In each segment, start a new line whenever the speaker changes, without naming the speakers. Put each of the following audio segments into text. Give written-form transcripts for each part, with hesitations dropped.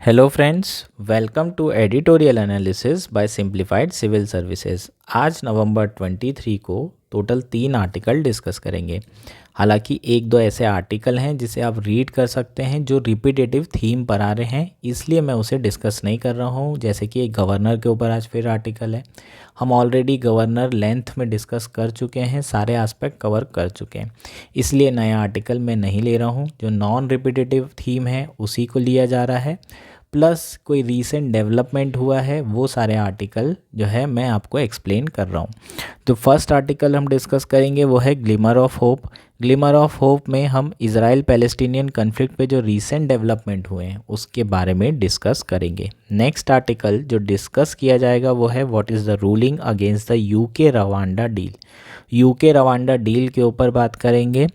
Hello friends, welcome to editorial analysis by simplified civil services. आज नवंबर 23 को total 3 article discuss करेंगे। हालांकि एक दो ऐसे आर्टिकल हैं जिसे आप रीड कर सकते हैं जो रिपीटेटिव थीम पर आ रहे हैं, इसलिए मैं उसे डिस्कस नहीं कर रहा हूं। जैसे कि एक गवर्नर के ऊपर आज फिर आर्टिकल है। हम ऑलरेडी गवर्नर लेंथ में डिस्कस कर चुके हैं, सारे एस्पेक्ट कवर कर चुके हैं, इसलिए नया आर्टिकल मैं नहीं ले रहा हूं। जो नॉन रिपीटेटिव थीम है उसी को लिया जा रहा है, प्लस कोई रीसेंट डेवलपमेंट हुआ है वो सारे आर्टिकल जो है मैं आपको एक्सप्लेन कर रहा हूँ। जो फर्स्ट आर्टिकल हम डिस्कस करेंगे वो है glimmer of hope. Glimmer of hope में हम इज़राइल पैलेस्टीनियन कन्फ्लिक्ट पे जो रीसेंट डेवलपमेंट हुए हैं उसके बारे में डिस्कस करेंगे। नेक्स्ट आर्टिकल जो डिस्कस किया जाएगा वो है what is the ruling against the UK Rwanda deal. UK Rwanda deal के ऊपर बात करेंगे।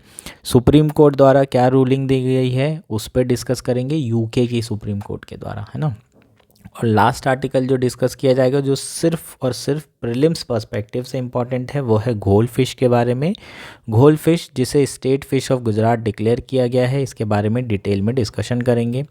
सुप्रीम कोर्ट द्वारा क्या रूलिंग दी गई है उस पर डिस्कस करेंगे, यूके की सुप्रीम कोर्ट के द्वारा, है ना। और लास्ट आर्टिकल जो डिस्कस किया जाएगा जो सिर्फ और सिर्फ प्रीलिम्स पर्सपेक्टिव से इम्पॉर्टेंट है वो है घोल फिश के बारे में। घोल फिश जिसे state fish of Gujarat declare किया गया है, इसके बारे में डिटेल में डिस्कशन करेंगे।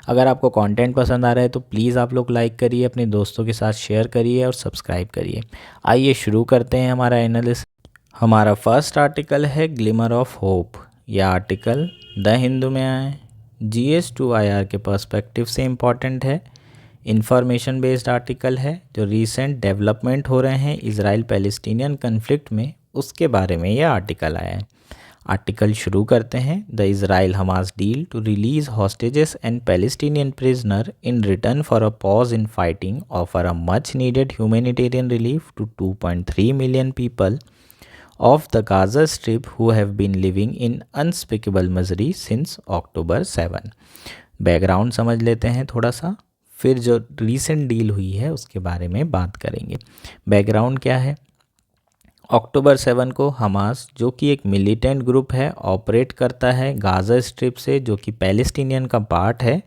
अगर आपको कंटेंट पसंद आ रहा है तो प्लीज़ आप लोग लाइक करिए, अपने दोस्तों के साथ शेयर करिए और सब्सक्राइब करिए। आइए शुरू करते हैं हमारा एनालिसिस। हमारा फर्स्ट आर्टिकल है ग्लिमर ऑफ होप। यह आर्टिकल द हिंदू में आया है, GS2IR के पर्सपेक्टिव से इम्पॉर्टेंट है। इंफॉर्मेशन बेस्ड आर्टिकल है। जो रीसेंट डेवलपमेंट हो रहे हैं इज़राइल पैलेस्टीनियन कन्फ्लिक्ट में उसके बारे में यह आर्टिकल आया है। आर्टिकल शुरू करते हैं। The Israel Hamas deal to release hostages and Palestinian prisoner in return for a pause in fighting offer a much needed humanitarian relief to 2.3 million people of the Gaza Strip who have been living in unspeakable misery since October 7। Background समझ लेते हैं थोड़ा सा, फिर जो recent deal हुई है उसके बारे में बात करेंगे। बैकग्राउंड क्या है? अक्टूबर 7 को हमास, जो कि एक मिलिटेंट ग्रुप है, ऑपरेट करता है गाज़ा स्ट्रिप से, जो कि पैलेस्टीनियन का पार्ट है।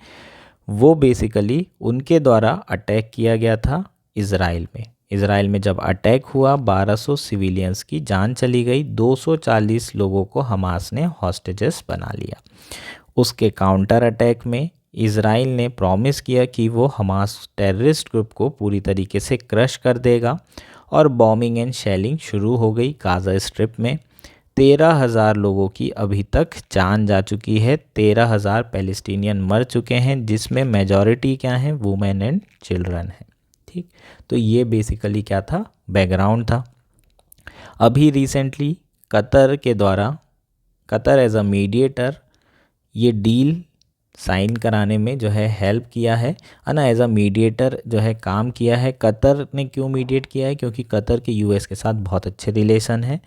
वो बेसिकली उनके द्वारा अटैक किया गया था इज़राइल में। इज़राइल में जब अटैक हुआ 1200 सिविलियंस की जान चली गई, 240 लोगों को हमास ने हॉस्टेजेस बना लिया। उसके काउंटर अटैक में इज़राइल ने प्रॉमिस किया कि वो हमास टेररिस्ट ग्रुप को पूरी तरीके से क्रश कर देगा और बॉम्बिंग एंड शेलिंग शुरू हो गई गाज़ा स्ट्रिप में। 13,000 लोगों की अभी तक जान जा चुकी है, 13,000 पैलेस्टीनियन मर चुके हैं, जिसमें मेजॉरिटी क्या है, वुमेन एंड चिल्ड्रन है। ठीक, तो ये बेसिकली क्या था, बैकग्राउंड था। अभी रिसेंटली कतर के द्वारा, कतर एज अ मीडिएटर ये डील साइन कराने में जो है हेल्प किया है ना, एज अ मीडिएटर जो है काम किया है। कतर ने क्यों मीडिएट किया है? क्योंकि कतर के यूएस के साथ बहुत अच्छे रिलेशन है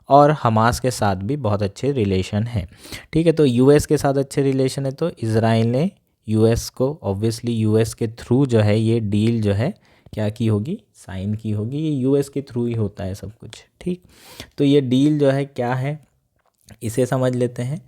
और हमास के साथ भी बहुत अच्छे रिलेशन है। ठीक है, तो यूएस के साथ अच्छे रिलेशन है तो इज़राइल ने यूएस को, ऑब्वियसली यूएस के थ्रू जो है ये डील जो है क्या की होगी, साइन की होगी। ये यूएस के थ्रू ही होता है सब कुछ। ठीक, तो ये डील जो है क्या है इसे समझ लेते हैं।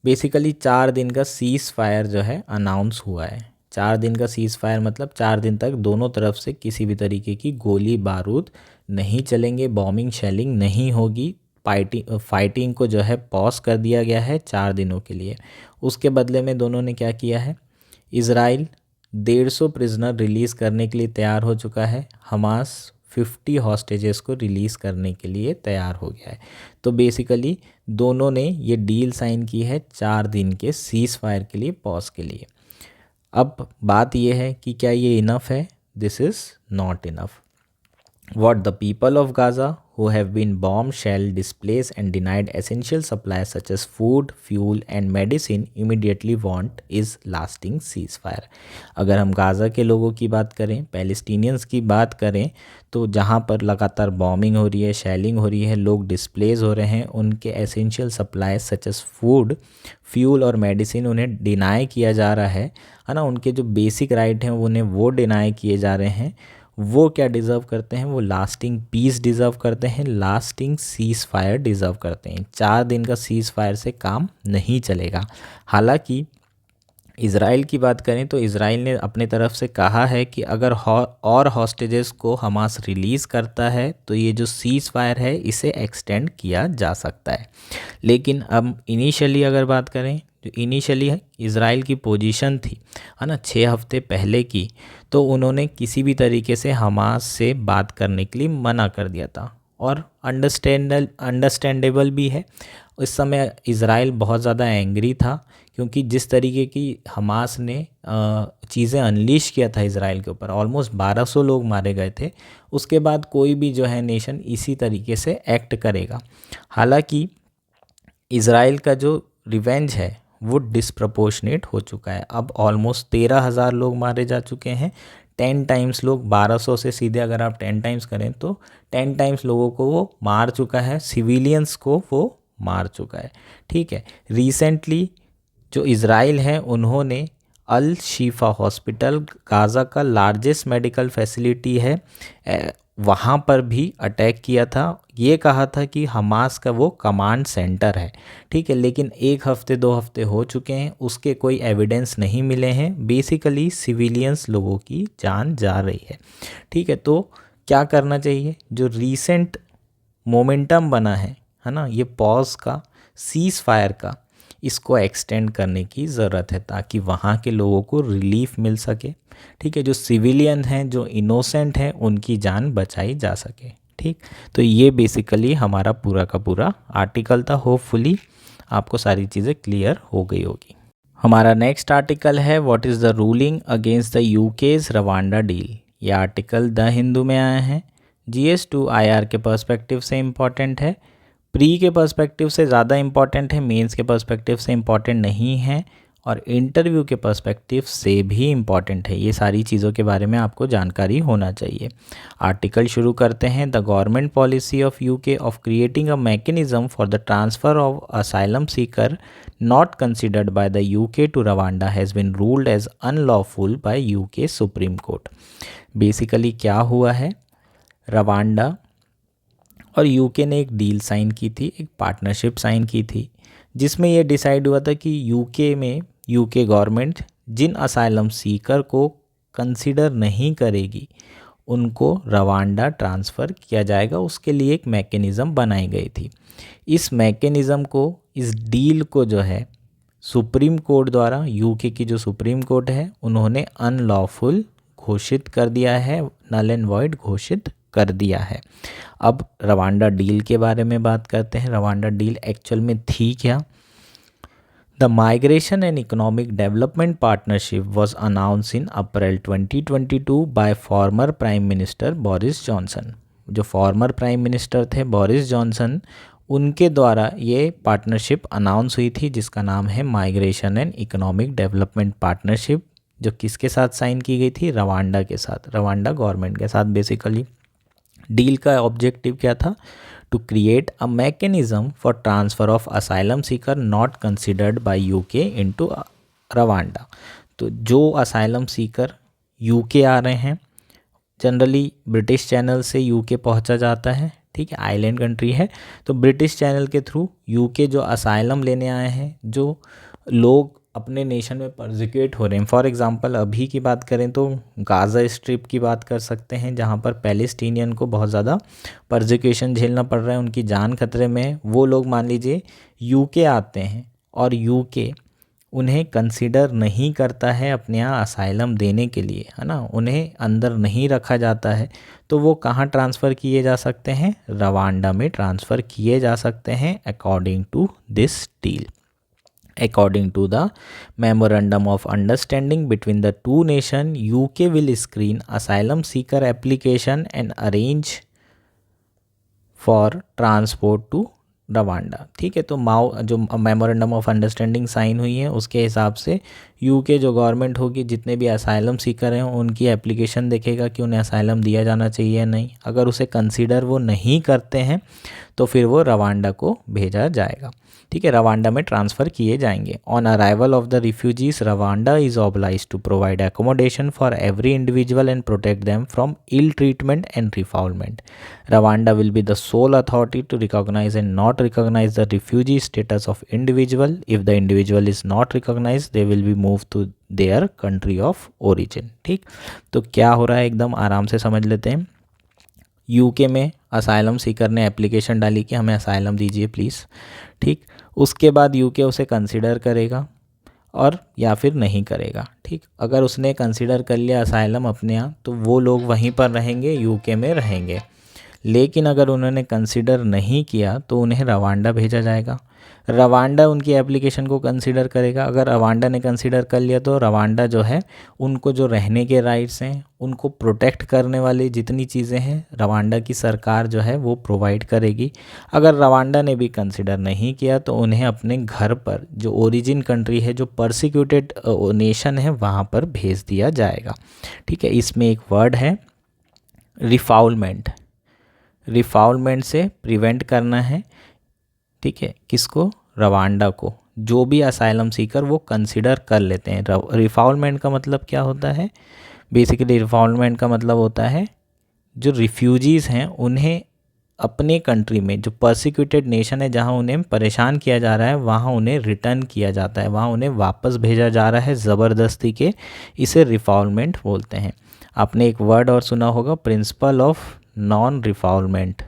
बेसिकली 4 दिन का सीज़ फायर जो है अनाउंस हुआ है। 4 दिन का सीज़ फायर मतलब 4 दिन तक दोनों तरफ से किसी भी तरीके की गोली बारूद नहीं चलेंगे, बॉम्बिंग शेलिंग नहीं होगी। फाइटिंग को जो है पॉज कर दिया गया है 4 दिनों के लिए। उसके बदले में दोनों ने क्या किया है, इज़राइल 150 प्रिजनर रिलीज़ करने के लिए तैयार हो चुका है, हमास 50 हॉस्टेजेस को रिलीज़ करने के लिए तैयार हो गया है। तो बेसिकली दोनों ने ये डील साइन की है 4 दिन के सीज़ फायर के लिए, पॉज के लिए। अब बात ये है कि क्या ये इनफ है? This is not enough. What the people of Gaza who have been bombed, shelled, displaced and denied essential supplies such as food, fuel and medicine immediately want is lasting ceasefire। अगर हम Gaza के लोगों की बात करें, Palestinians की बात करें, तो जहाँ पर लगातार बॉम्बिंग हो रही है, शेलिंग हो रही है, लोग डिस्प्लेस हो रहे हैं, उनके essential supply such as food, fuel और मेडिसिन उन्हें डिनाई किया जा रहा है ना। उनके जो बेसिक राइट हैं उन्हें वो डिनाई किए जा रहे हैं। वो क्या डिज़र्व करते हैं? वो लास्टिंग पीस डिज़र्व करते हैं, लास्टिंग सीज़ फायर डिज़र्व करते हैं। 4 दिन का सीज़ फायर से काम नहीं चलेगा। हालांकि इज़राइल की बात करें तो इज़राइल ने अपने तरफ से कहा है कि अगर और हॉस्टेजेस को हमास रिलीज़ करता है तो ये जो सीज़ फायर है इसे एक्सटेंड किया जा सकता है। लेकिन अब इनिशियली अगर बात करें, जो इनिशियली इज़राइल की पोजीशन थी, है ना, 6 हफ्ते पहले की, तो उन्होंने किसी भी तरीके से हमास से बात करने के लिए मना कर दिया था। और अंडरस्टैंडेबल भी है। उस समय इज़राइल बहुत ज़्यादा एंग्री था, क्योंकि जिस तरीके की हमास ने चीज़ें अनलीश किया था इज़राइल के ऊपर, ऑलमोस्ट 1200 लोग मारे गए थे। उसके बाद कोई भी जो है नेशन इसी तरीके से एक्ट करेगा। हालांकि इज़राइल का जो रिवेंज है वो डिस्प्रपोर्शनेट हो चुका है। अब ऑलमोस्ट 13,000 लोग मारे जा चुके हैं। 10 टाइम्स लोग, 1200 से सीधे अगर आप 10 टाइम्स करें तो 10 टाइम्स लोगों को वो मार चुका है, सिविलियंस को वो मार चुका है। ठीक है, रिसेंटली जो इज़राइल है उन्होंने अल शिफा हॉस्पिटल, गाज़ा का लार्जेस्ट मेडिकल फैसिलिटी है, वहाँ पर भी अटैक किया था। ये कहा था कि हमास का वो कमांड सेंटर है। ठीक है, लेकिन 1 हफ्ते 2 हफ्ते हो चुके हैं, उसके कोई एविडेंस नहीं मिले हैं। बेसिकली सिविलियंस लोगों की जान जा रही है। ठीक है, तो क्या करना चाहिए? जो रीसेंट मोमेंटम बना है ना, ये पॉज का, सीज़ फायर का, इसको एक्सटेंड करने की ज़रूरत है ताकि वहाँ के लोगों को रिलीफ मिल सके। ठीक है, जो सिविलियन हैं, जो इनोसेंट हैं, उनकी जान बचाई जा सके। ठीक, तो ये बेसिकली हमारा पूरा का पूरा आर्टिकल था। होपफुली आपको सारी चीज़ें क्लियर हो गई होगी। हमारा नेक्स्ट आर्टिकल है what is the ruling against the UK's Rwanda deal. ये आर्टिकल द हिंदू में आया है। GS टू IR के पर्सपेक्टिव से इम्पॉर्टेंट है, प्री के पर्सपेक्टिव से ज़्यादा इम्पॉर्टेंट है, मेंस के पर्सपेक्टिव से इम्पॉर्टेंट नहीं है, और इंटरव्यू के पर्सपेक्टिव से भी इम्पॉर्टेंट है। ये सारी चीज़ों के बारे में आपको जानकारी होना चाहिए। आर्टिकल शुरू करते हैं। The government policy of UK of creating a mechanism for the transfer of asylum Sikar not considered by the UK to Rwanda has been ruled as unlawful by UK supreme court. Basically क्या हुआ है, Rwanda और UK ने एक deal sign की थी, एक partnership sign की थी, जिसमें यह डिसाइड हुआ था कि यूके गवर्नमेंट जिन असाइलम सीकर को कंसिडर नहीं करेगी उनको रवांडा ट्रांसफ़र किया जाएगा। उसके लिए एक मैकेनिज़्म बनाई गई थी। इस मैकेनिज़्म को, इस डील को जो है सुप्रीम कोर्ट द्वारा, यूके की जो सुप्रीम कोर्ट है, उन्होंने अनलॉफुल घोषित कर दिया है, नल एंड वॉइड घोषित कर दिया है। अब रवांडा डील के बारे में बात करते हैं। रवांडा डील एक्चुअल में थी क्या? The migration and economic development partnership was announce in April 2022 bye former prime minister Boris Johnson. जो फॉर्मर प्राइम मिनिस्टर थे बोरिस जॉनसन, उनके द्वारा ये पार्टनरशिप अनाउंस हुई थी, जिसका नाम है migration and economic development partnership, जो किसके साथ साइन की गई थी? रवांडा के साथ, रवांडा गवर्नमेंट के साथ। बेसिकली डील का ऑब्जेक्टिव क्या था? To create a mechanism for transfer of asylum seeker not considered by UK into Rwanda. तो जो असाइलम सीकर यूके आ रहे हैं, जनरली ब्रिटिश चैनल से यूके पहुंचा जाता है, ठीक है, आइलैंड कंट्री है, तो ब्रिटिश चैनल के थ्रू यूके जो असाइलम लेने आए हैं, जो लोग अपने नेशन में परजिक्यूट हो रहे हैं, फॉर एग्जांपल अभी की बात करें तो गाज़ा स्ट्रिप की बात कर सकते हैं, जहां पर पैलेस्टीनियन को बहुत ज़्यादा परजिक्यूशन झेलना पड़ रहा है, उनकी जान खतरे में है। वो लोग मान लीजिए यूके आते हैं और यूके उन्हें कंसिडर नहीं करता है अपने यहाँ असाइलम देने के लिए, है ना, उन्हें अंदर नहीं रखा जाता है, तो वो कहाँ ट्रांसफ़र किए जा सकते हैं? रवांडा में ट्रांसफ़र किए जा सकते हैं according to this deal. According to the memorandum of understanding between the two nations, UK will screen asylum seeker application and arrange for transport to Rwanda. ठीक है, तो जो मेमोरेंडम ऑफ अंडरस्टैंडिंग साइन हुई है उसके हिसाब से यूके जो गवर्नमेंट होगी, जितने भी असाइलम सीकर हैं उनकी एप्लीकेशन देखेगा कि उन्हें असाइलम दिया जाना चाहिए या नहीं। अगर उसे कंसीडर वो नहीं करते हैं तो फिर वो रवांडा को भेजा जाएगा। ठीक है, रवांडा में ट्रांसफ़र किए जाएंगे। On arrival of the refugees, Rwanda is obliged to provide accommodation for every individual and protect them from ill treatment and refoulement. Rwanda will be the sole authority to recognise and not recognise the refugee status of individual. If the individual is not recognise, they will be move to their country of origin. ठीक, तो क्या हो रहा है एकदम आराम से समझ लेते हैं। यूके में असाइलम सीकर ने एप्लीकेशन डाली कि हमें असाइलम दीजिए प्लीज़। ठीक, उसके बाद यूके उसे कंसिडर करेगा और या फिर नहीं करेगा। ठीक, अगर उसने कंसिडर कर लिया असाइलम अपने यहाँ, तो वो लोग वहीं पर रहेंगे, यूके में रहेंगे। लेकिन अगर उन्होंने कंसिडर नहीं किया तो उन्हें रवांडा भेजा जाएगा। रवांडा उनकी एप्लीकेशन को कंसिडर करेगा। अगर रवांडा ने कंसिडर कर लिया तो रवांडा जो है उनको जो रहने के राइट्स हैं, उनको प्रोटेक्ट करने वाली जितनी चीज़ें हैं, रवांडा की सरकार जो है वो प्रोवाइड करेगी। अगर रवांडा ने भी कंसिडर नहीं किया तो उन्हें अपने घर पर, जो ओरिजिन कंट्री है, जो परसिक्यूटेड नेशन है, वहाँ पर भेज दिया जाएगा। ठीक है, इसमें एक वर्ड है रिफाउलमेंट। रिफाउलमेंट से प्रिवेंट करना है, ठीक है, किसको? रवांडा को। जो भी असाइलम सीकर वो कंसिडर कर लेते हैं। रिफाउलमेंट का मतलब क्या होता है? बेसिकली रिफाउलमेंट का मतलब होता है जो रिफ्यूजीज़ हैं उन्हें अपने कंट्री में, जो परसिक्यूटेड नेशन है जहां उन्हें परेशान किया जा रहा है, वहां उन्हें रिटर्न किया जाता है, वहां उन्हें वापस भेजा जा रहा है ज़बरदस्ती के। इसे रिफाउलमेंट बोलते हैं। आपने एक वर्ड और सुना होगा, प्रिंसिपल ऑफ नॉन रिफाउलमेंट।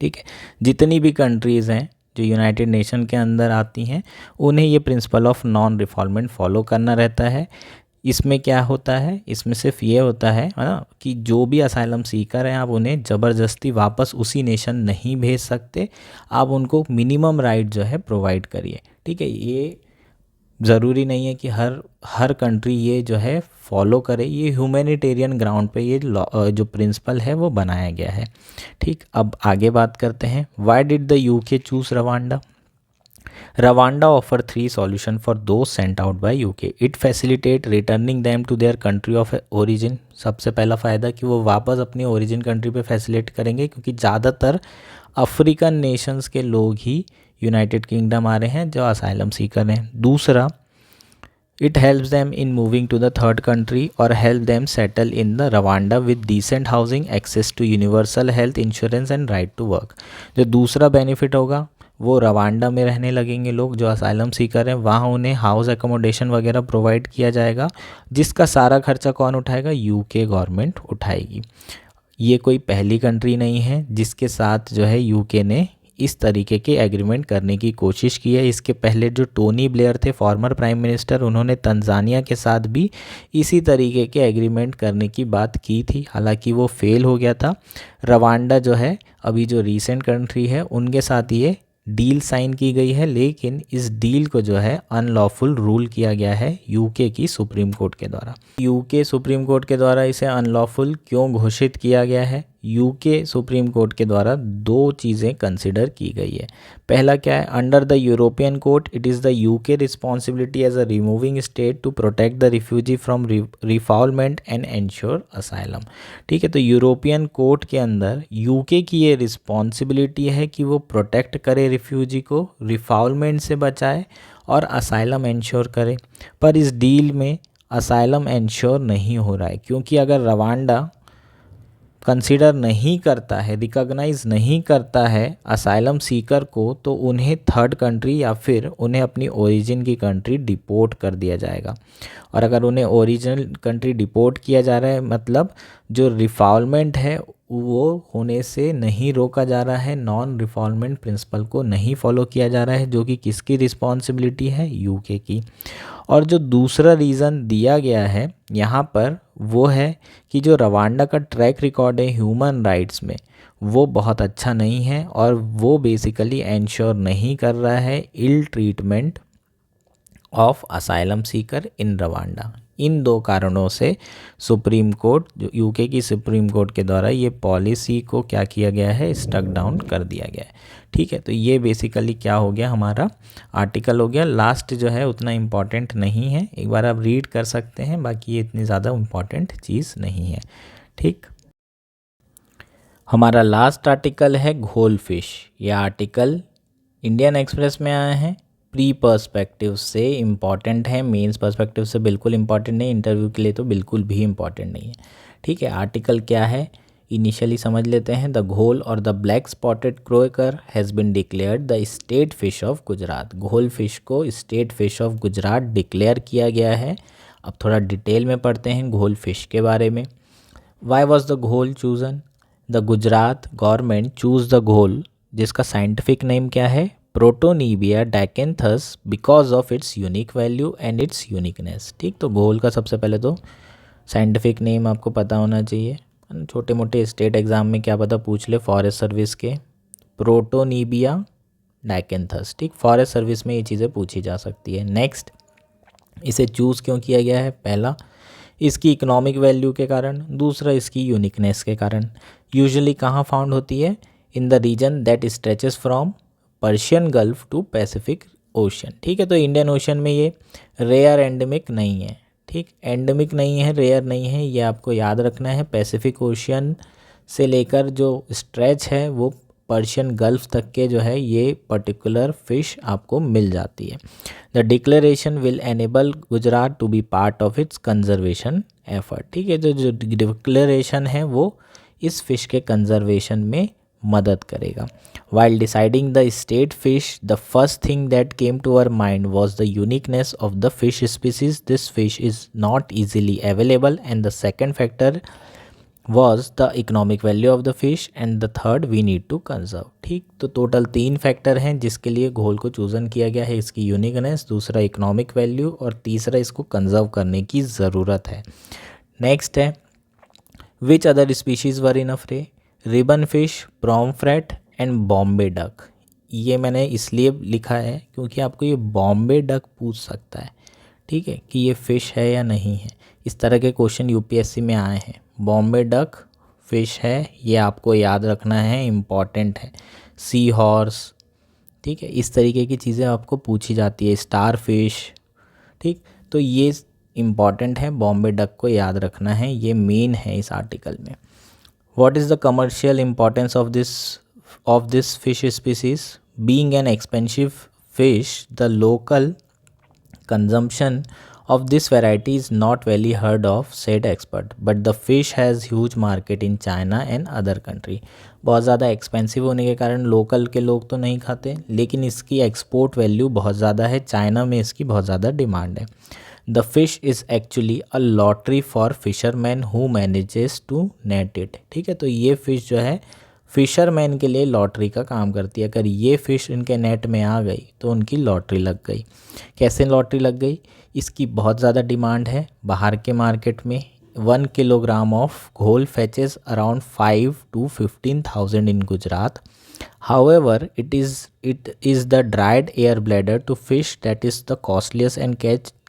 ठीक है, जितनी भी कंट्रीज़ हैं जो यूनाइटेड नेशन के अंदर आती हैं, उन्हें ये प्रिंसिपल ऑफ नॉन रिफॉर्मेंट फॉलो करना रहता है। इसमें क्या होता है? इसमें सिर्फ ये होता है ना कि जो भी असाइलम सीकर हैं, आप उन्हें ज़बरदस्ती वापस उसी नेशन नहीं भेज सकते। आप उनको मिनिमम राइट जो है प्रोवाइड करिए। ठीक है, ये ज़रूरी नहीं है कि हर कंट्री ये जो है फॉलो करे। ये ह्यूमैनिटेरियन ग्राउंड पे ये जो प्रिंसिपल है वो बनाया गया है। ठीक, अब आगे बात करते हैं। Why did the UK choose Rwanda? Rwanda offer 3 solution for those sent out by UK. It facilitate returning them to their country of origin. सबसे पहला फ़ायदा कि वो वापस अपनी ओरिजिन कंट्री पे फैसिलिटेट करेंगे, क्योंकि ज़्यादातर अफ्रीकन नेशंस के लोग ही यूनाइटेड किंगडम आ रहे हैं जो असाइलम सीकर हैं। दूसरा, it helps them in moving to the third country और help them settle in the Rwanda with decent housing, access to universal health insurance and right to work. जो दूसरा benefit होगा, वो रवांडा में रहने लगेंगे लोग जो असाइलम सीकर हैं, वहाँ उन्हें हाउस एकोमोडेशन वगैरह प्रोवाइड किया जाएगा, जिसका सारा खर्चा कौन उठाएगा? यूके गवर्नमेंट उठाएगी। ये कोई पहली कंट्री नहीं है जिसके साथ जो है यूके ने इस तरीके के एग्रीमेंट करने की कोशिश की है। इसके पहले जो टोनी ब्लेयर थे, फॉर्मर प्राइम मिनिस्टर, उन्होंने तंजानिया के साथ भी इसी तरीके के एग्रीमेंट करने की बात की थी, हालांकि वो फेल हो गया था। रवांडा जो है अभी जो रीसेंट कंट्री है, उनके साथ ये डील साइन की गई है, लेकिन इस डील को जो है अनलॉफुल रूल किया गया है यूके की सुप्रीम कोर्ट के द्वारा। यूके सुप्रीम कोर्ट के द्वारा इसे अनलॉफुल क्यों घोषित किया गया है? यूके सुप्रीम कोर्ट के द्वारा 2 चीज़ें कंसिडर की गई है। पहला क्या है? Under the European court it is the UK responsibility as a removing state to protect the refugee from refoulement and ensure asylum. ठीक है, तो यूरोपियन कोर्ट के अंदर यूके की ये रिस्पॉन्सिबिलिटी है कि वो प्रोटेक्ट करे रिफ्यूजी को, रिफॉलमेंट से बचाए और असाइलम एंश्योर करे। पर इस डील में असाइलम एंश्योर नहीं हो रहा है, क्योंकि अगर रवांडा कंसीडर नहीं करता है, रिकॉग्नाइज नहीं करता है असाइलम सीकर को, तो उन्हें थर्ड कंट्री या फिर उन्हें अपनी ओरिजिन की कंट्री डिपोर्ट कर दिया जाएगा। और अगर उन्हें ओरिजिनल कंट्री डिपोर्ट किया जा रहा है, मतलब जो रिफॉलमेंट है वो होने से नहीं रोका जा रहा है, नॉन रिफॉलमेंट प्रिंसिपल को नहीं फॉलो किया जा रहा है, जो कि किसकी रिस्पॉन्सिबिलिटी है? यूके की। और जो दूसरा रीज़न दिया गया है यहाँ पर वो है कि जो रवांडा का ट्रैक रिकॉर्ड है ह्यूमन राइट्स में, वो बहुत अच्छा नहीं है और वो बेसिकली एंश्योर नहीं कर रहा है ill treatment of asylum seeker in Rwanda. इन 2 कारणों से सुप्रीम कोर्ट, जो यूके की सुप्रीम कोर्ट के द्वारा ये पॉलिसी को क्या किया गया है? स्टक डाउन कर दिया गया है। ठीक है, तो ये बेसिकली क्या हो गया? हमारा आर्टिकल हो गया। लास्ट जो है उतना इम्पॉर्टेंट नहीं है, एक बार आप रीड कर सकते हैं, बाकी ये इतनी ज़्यादा इम्पॉर्टेंट चीज़ नहीं है। ठीक, हमारा लास्ट आर्टिकल है घोल फिश। यह आर्टिकल इंडियन एक्सप्रेस में आया है। प्री पर्सपेक्टिव से इम्पॉर्टेंट है, मेंस पर्सपेक्टिव से बिल्कुल इम्पॉर्टेंट नहीं, इंटरव्यू के लिए तो बिल्कुल भी इम्पॉर्टेंट नहीं है। ठीक है, आर्टिकल क्या है इनिशियली समझ लेते हैं। द घोल और the black spotted croaker has been declared the state fish of Gujarat. घोल फिश को state fish of Gujarat declare किया गया है। अब थोड़ा डिटेल में पढ़ते हैं घोल फिश के बारे में। Why was the ghol chosen? The Gujarat government choose the ghol, जिसका साइंटिफिक नेम क्या है? Protonibea diacanthus because of its unique value and its uniqueness. ठीक, तो घोल का सबसे पहले तो साइंटिफिक नेम आपको पता होना चाहिए। छोटे मोटे स्टेट एग्जाम में क्या पता पूछ ले फॉरेस्ट सर्विस के, प्रोटोनीबिया डायकेंथस। ठीक, फॉरेस्ट सर्विस में ये चीज़ें पूछी जा सकती है। नेक्स्ट, इसे चूज़ क्यों किया गया है? पहला, इसकी इकोनॉमिक वैल्यू के कारण, दूसरा इसकी यूनिकनेस के कारण। यूजुअली कहाँ फाउंड होती है? In the region that stretches from Persian Gulf to Pacific Ocean. ठीक है, तो इंडियन ओशन में ये रेयर एंडेमिक नहीं है। ठीक, एंडेमिक नहीं है, रेयर नहीं है, ये आपको याद रखना है। पैसिफिक ओशन से लेकर जो स्ट्रेच है वो पर्शियन गल्फ तक के जो है ये पर्टिकुलर फ़िश आपको मिल जाती है। The declaration will enable Gujarat to be part of its conservation effort. ठीक है, जो डिक्लेरेशन है वो इस फिश के कंजर्वेशन में मदद करेगा। While deciding the state fish, the first thing that came to our mind was the uniqueness of the fish species. This fish is not easily available, and the second factor was the economic value of the fish, and the third we need to conserve. ठीक, तो total 3 factor हैं जिसके लिए घोल को chosen किया गया है। इसकी यूनिकनेस, दूसरा इकोनॉमिक वैल्यू और तीसरा इसको कंजर्व करने की ज़रूरत है। नेक्स्ट है, which other species were in अफ्रे? Ribbon fish, pomfret and Bombay duck. ये मैंने इसलिए लिखा है क्योंकि आपको ये बॉम्बे डक पूछ सकता है। ठीक है, कि ये फ़िश है या नहीं है। इस तरह के क्वेश्चन यूपीएससी में आए हैं। बॉम्बे डक फ़िश है, ये आपको याद रखना है, इम्पॉर्टेंट है। सी हॉर्स, ठीक है, इस तरीके की चीज़ें आपको पूछी जाती है। स्टार फिश, ठीक, तो ये इम्पॉर्टेंट है, बॉम्बे डक को याद रखना है, ये मेन है इस आर्टिकल में। What is the commercial importance of this fish species? Being an expensive fish, the local consumption of this variety is not very heard of, said expert. But the fish has huge market in China and other country. बहुत ज़्यादा expensive होने के कारण local के लोग तो नहीं खाते, लेकिन इसकी एक्सपोर्ट वैल्यू बहुत ज़्यादा है। चाइना में इसकी बहुत ज़्यादा डिमांड है। The fish is actually a lottery for fisherman who manages to net it. ठीक है, तो ये फ़िश जो है फिशरमैन के लिए लॉटरी का काम करती है। अगर ये फ़िश इनके नेट में आ गई तो उनकी लॉटरी लग गई। कैसे लॉटरी लग गई? इसकी बहुत ज़्यादा डिमांड है बाहर के मार्केट में। 1 किलोग्राम ऑफ घोल फैचेस around 5 to 15,000 in Gujarat. However, it is the dried air bladder to fish that is the costliest and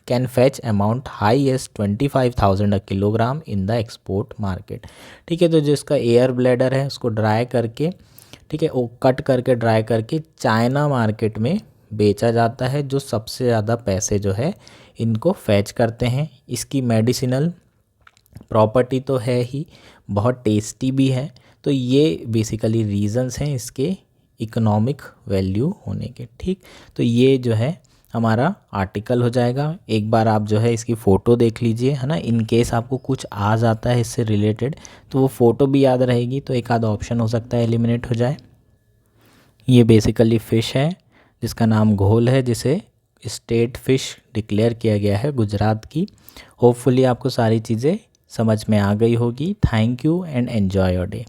can fetch amount high as 25,000 a kilogram in the export market. ठीक है, तो जिसका air bladder है उसको dry करके, ठीक है, वो कट करके ड्राई करके चाइना मार्केट में बेचा जाता है, जो सबसे ज़्यादा पैसे जो है इनको फैच करते हैं। इसकी मेडिसिनल प्रॉपर्टी तो है ही, बहुत टेस्टी भी है। तो ये बेसिकली रीजंस हैं इसके इकोनॉमिक वैल्यू होने के। ठीक, तो ये जो है हमारा आर्टिकल हो जाएगा। एक बार आप जो है इसकी फ़ोटो देख लीजिए, है ना। इन केस आपको कुछ आ जाता है इससे रिलेटेड तो वो फ़ोटो भी याद रहेगी, तो एक आधा ऑप्शन हो सकता है एलिमिनेट हो जाए। ये बेसिकली फ़िश है जिसका नाम घोल है, जिसे स्टेट फ़िश डिक्लेयर किया गया है गुजरात की। होपफुली आपको सारी चीज़ें समझ में आ गई होगी। Thank you and enjoy your day.